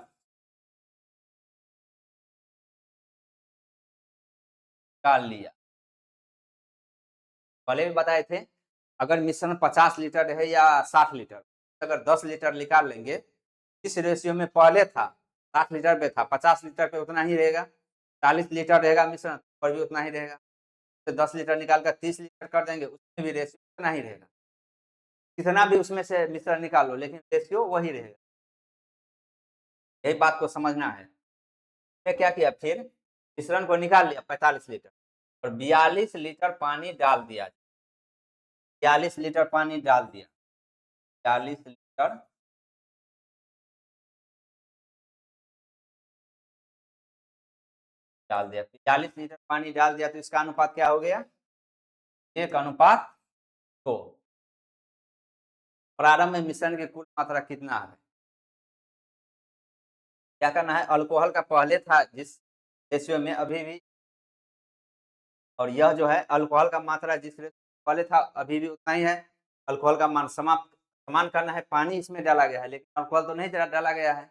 निकाल लिया। पहले भी बताए थे अगर मिश्रण 50 लीटर है या 60 लीटर, अगर 10 लीटर निकाल लेंगे, इस रेशियो में पहले था 60 लीटर पे था, 50 लीटर पे उतना ही रहेगा, 40 लीटर रहेगा मिश्रण पर भी उतना ही रहेगा। तो 10 लीटर निकाल कर 30 लीटर कर देंगे, उसमें भी रेशियो उतना ही रहेगा। कितना भी उसमें से मिश्रण निकाल लो लेकिन रेशियो वही रहेगा। यही बात को समझना है। मैं क्या किया फिर मिश्रण को निकाल लिया 45 लीटर, और 42 लीटर पानी डाल दिया, 42 लीटर पानी डाल दिया, 40 लीटर डाल दिया, 40 लीटर पानी डाल दिया, तो इसका अनुपात क्या हो गया 1:2। प्रारंभ में मिश्रण की कुल मात्रा कितना है? क्या करना है, अल्कोहल का पहले था जिस रेशियो में अभी भी, और यह जो है अल्कोहल का मात्रा जिस पहले था अभी भी उतना ही है। अल्कोहल का मान समान करना है। पानी इसमें डाला गया है लेकिन अल्कोहल तो नहीं डाला गया है।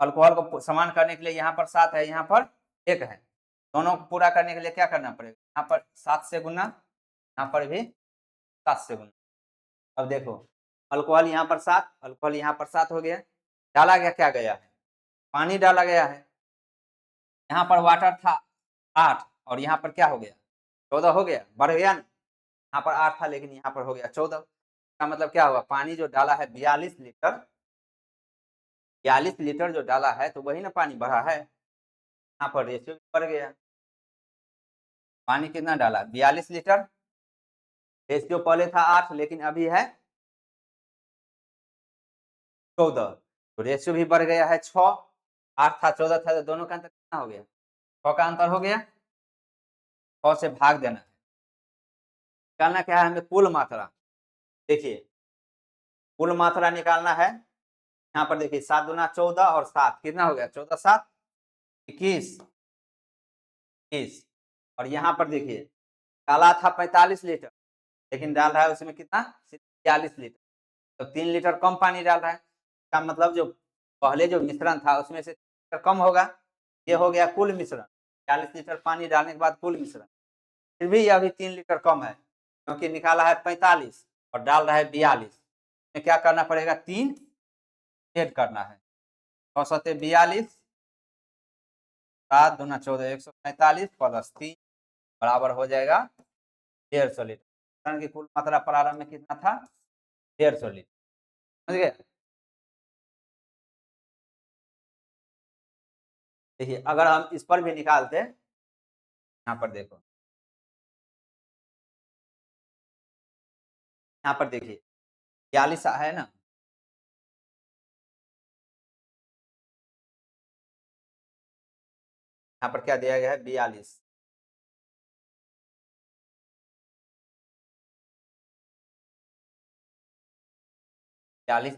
अल्कोहल को समान करने के लिए यहाँ पर 7 है, यहाँ पर 1 है। दोनों को पूरा करने के लिए क्या करना पड़ेगा, यहाँ पर 7 से गुना, यहाँ पर भी 7 से गुना। अब देखो अल्कोहल यहाँ पर 7, अल्कोहल यहाँ पर 7 हो गया, डाला गया क्या गया है, पानी डाला गया है। यहाँ पर वाटर था 8, और यहाँ पर क्या हो गया 14 हो गया, बढ़ गया ना। यहाँ पर 8 था लेकिन यहाँ पर हो गया 14। इसका मतलब क्या हुआ, पानी जो डाला है 42 लीटर, 42 लीटर जो डाला है तो वही ना पानी बढ़ा है। यहाँ पर रेशियो बढ़ गया। पानी कितना डाला 42 लीटर, रेशियो पहले था 8 लेकिन अभी है 14, तो रेशियो भी बढ़ गया है 6। 8 था 14 था, तो दोनों का अंतर कितना हो गया 6 का अंतर हो गया। 6 से भाग देना है। निकालना क्या है हमें कुल मात्रा। देखिए कुल मात्रा निकालना है। यहाँ पर देखिए 7 दूना 14 और 7 कितना हो गया 14 7 21 21। और यहाँ पर देखिए डाला था 45 लीटर लेकिन डाल रहा है उसमें कितना 40 लीटर, तो 3 लीटर कम पानी डाल रहा है। इसका मतलब जो पहले जो मिश्रण था उसमें से कम होगा, ये हो गया कुल मिश्रण, 40 लीटर पानी डालने के बाद कुल मिश्रण। फिर भी अभी 3 लीटर कम है, क्योंकि निकाला है 45 और डाल रहा है 42। क्या करना पड़ेगा, 3 ऐड करना है। 642 7 दूना 14, 145 प्लस 3 बराबर हो जाएगा 150 लीटर की कुल मात्रा प्रारंभ में कितना था, 150 लीटर। समझ गए। देखिए अगर हम इस पर भी निकालते, यहाँ पर देखो, यहाँ पर देखिए 42 है ना, यहाँ पर क्या दिया गया है, 42।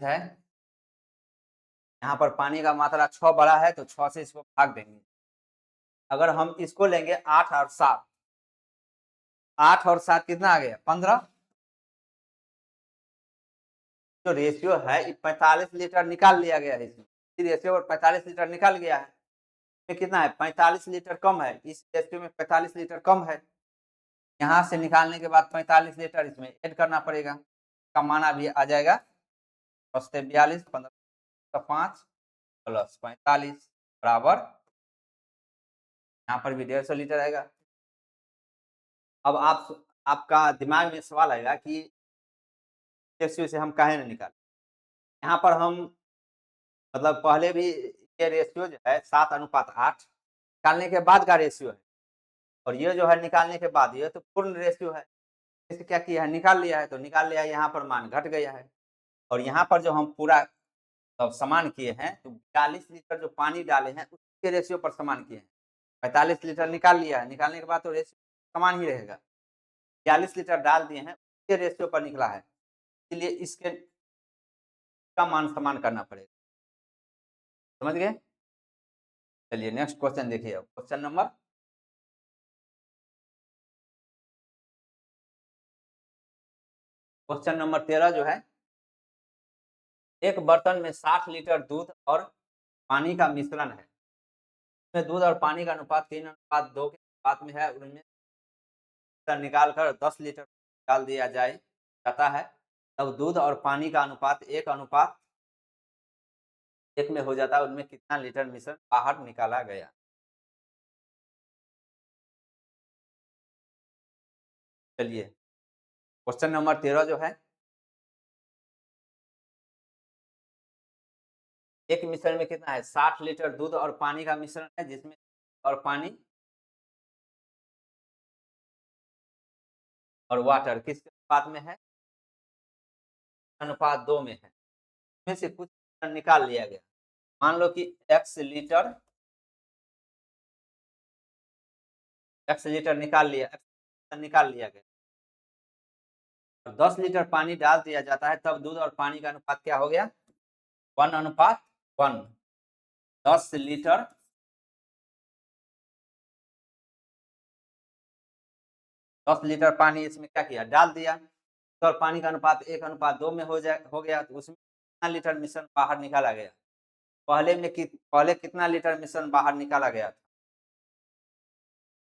है, यहाँ पर पानी का मात्रा 6 बड़ा है तो 6 से इसको भाग देंगे। अगर हम इसको लेंगे 8 और 7, 8 और 7 कितना आ गया, 15। जो रेशियो है 45 लीटर निकाल लिया गया है इसमें, रेशियो और 45 लीटर निकाल गया है। कितना है, 45 लीटर कम है, इस रेशियो में 45 लीटर कम है। यहाँ से निकालने के बाद 45 लीटर इसमें ऐड करना पड़ेगा, का माना भी आ जाएगा 42 15 5 प्लस 45 बराबर, यहाँ पर भी 150 लीटर आएगा। अब आपका दिमाग में सवाल आएगा कि रेशियो से हम काहे ना निकालें। यहाँ पर हम मतलब पहले भी ये रेशियो जो है 7:8 निकालने के बाद का रेशियो है, और ये जो है निकालने के बाद ये तो पूर्ण रेशियो है। इसे क्या किया है, निकाल लिया है, तो निकाल लिया, यहाँ पर मान घट गया है। और यहाँ पर जो हम पूरा समान किए हैं, तो 40 लीटर जो पानी डाले हैं उसके रेशियो पर समान किए हैं। 45 लीटर निकाल लिया है, निकालने के बाद तो रेशियो समान ही रहेगा। 40 लीटर डाल दिए हैं, उसके रेशियो पर निकला है, इसलिए इसके का मान समान करना पड़ेगा। समझ गए। चलिए नेक्स्ट क्वेश्चन देखिए, क्वेश्चन नंबर 13 जो है, एक बर्तन में 60 लीटर दूध और पानी का मिश्रण है। इसमें दूध और पानी का अनुपात 3:2 के अनुपात में है। उनमें निकाल कर 10 लीटर डाल दिया जाता है, तब दूध और पानी का अनुपात 1:1 में हो जाता है। उनमें कितना लीटर मिश्रण बाहर निकाला गया। चलिए क्वेश्चन नंबर 13 जो है, एक मिश्रण में कितना है, 60 लीटर दूध और पानी का मिश्रण है, जिसमें और पानी और वाटर किस अनुपात में है, अनुपात 2 में है। इसमें से कुछ निकाल लिया गया। मान लो कि x लीटर निकाल लिया गया, और 10 लीटर पानी डाल दिया जाता है, तब दूध और पानी का अनुपात क्या हो गया, 1:1। 10 लीटर 10 लीटर पानी इसमें क्या किया, डाल दिया, तो पानी का अनुपात 1:2 में हो गया, तो उसमें कितना लीटर मिश्रण बाहर निकाला गया। पहले कितना लीटर मिश्रण बाहर निकाला गया था,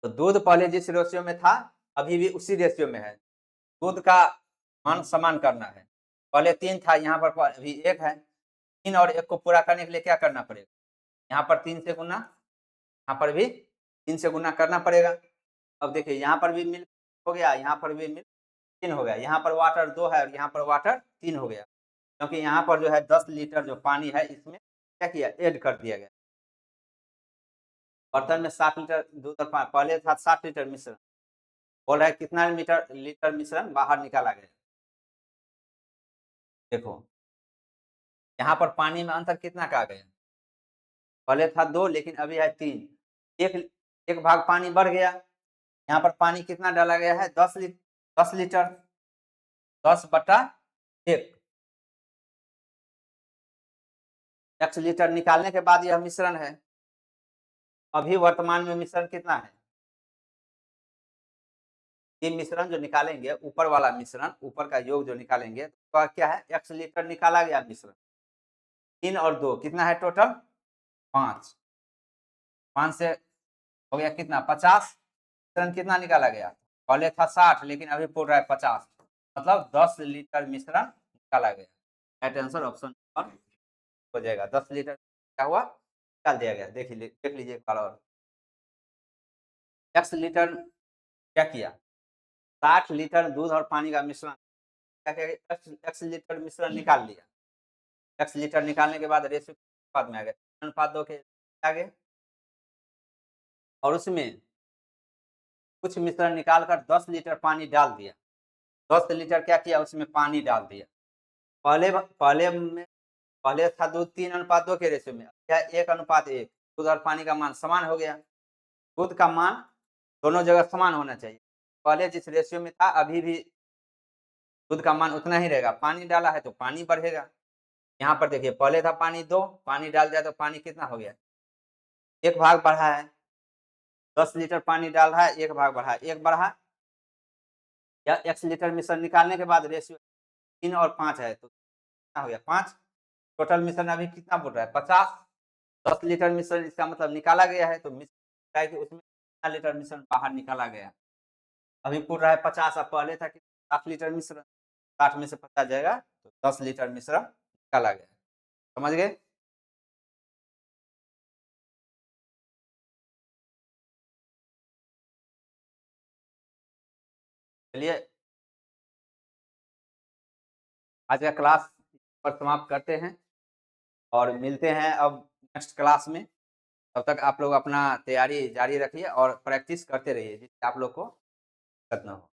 तो दूध पहले जिस रेशियो में था अभी भी उसी रेशियो में है। दूध का मान समान करना है, पहले 3 था, यहाँ पर अभी 1 है। 3 और 1 को पूरा करने के लिए क्या करना पड़ेगा, यहाँ पर 3 से गुना, यहाँ पर भी 3 से गुना करना पड़ेगा। अब देखिए यहाँ पर भी मिल्क हो गया, यहाँ पर भी मिल्क 3 हो गया, यहाँ पर वाटर 2 है और यहाँ पर वाटर 3 हो गया, क्योंकि यहाँ पर जो है 10 लीटर जो पानी है इसमें क्या किया, ऐड कर दिया गया। बर्तन में 60 लीटर दूध और पहले था 60 लीटर मिश्रण, बोल रहा है कितना लीटर मिश्रण बाहर निकाला गया। देखो यहाँ पर पानी में अंतर कितना का आ गया, पहले था 2 लेकिन अभी है 3, एक भाग पानी बढ़ गया। यहाँ पर पानी कितना डाला गया है, 10 लीटर, 10/1। x लीटर निकालने के बाद यह मिश्रण है। अभी वर्तमान में मिश्रण कितना है, ये मिश्रण जो निकालेंगे, ऊपर वाला मिश्रण, ऊपर का योग जो निकालेंगे तो क्या है, x लीटर निकाला गया मिश्रण, 3 और 2 कितना है टोटल 5। 5 से हो गया कितना 50, मिश्रण कितना निकाला गया, पहले था 60 लेकिन अभी पूछ रहा है 50, मतलब 10 लीटर मिश्रण निकाला गया। राइट आंसर ऑप्शन नंबर हो जाएगा। 10 लीटर क्या हुआ, निकाल दिया गया। देख लीजिए एक बार और। x लीटर क्या किया, 60 लीटर दूध और पानी का मिश्रण, क्या किया, x लीटर मिश्रण निकाल लिया। x लीटर निकालने के बाद रेशियो अनुपात में आ गए, अनुपात 2 के आगे, और उसमें कुछ मिश्रण निकालकर 10 लीटर पानी डाल दिया। 10 लीटर क्या किया, उसमें पानी डाल दिया। पहले था दूध 3:2 के रेशियो में, क्या 1:1, दूध और पानी का मान समान हो गया। दूध का मान दोनों जगह समान होना चाहिए। पहले जिस रेशियो में था अभी भी दूध का मान उतना ही रहेगा, पानी डाला है तो पानी बढ़ेगा। यहाँ पर देखिए पहले था पानी 2, पानी डाल दिया तो पानी कितना हो गया, 1 भाग बढ़ा है। 10 लीटर पानी डाल रहा है, 1 भाग बढ़ा, 1 बढ़ा, या x लीटर मिश्रण निकालने के बाद रेशियो 3 और 5 है तो कितना हो गया 5। टोटल मिश्रण अभी कितना बोल रहा है 50। 10 लीटर मिश्रण इसका मतलब निकाला गया है, तो मिश्रण कि उसमें कितना लीटर मिश्रण बाहर निकाला गया। अभी पूछ रहा है 50, अब पहले था कि 60 लीटर मिश्रण, 60 में से 50 जाएगा तो 10 लीटर मिश्रण निकाला गया। समझ गए। चलिए आज का क्लास पर समाप्त करते हैं और मिलते हैं अब नेक्स्ट क्लास में। तब तक आप लोग अपना तैयारी जारी रखिए और प्रैक्टिस करते रहिए जिससे आप लोग को दिक्कत ना हो।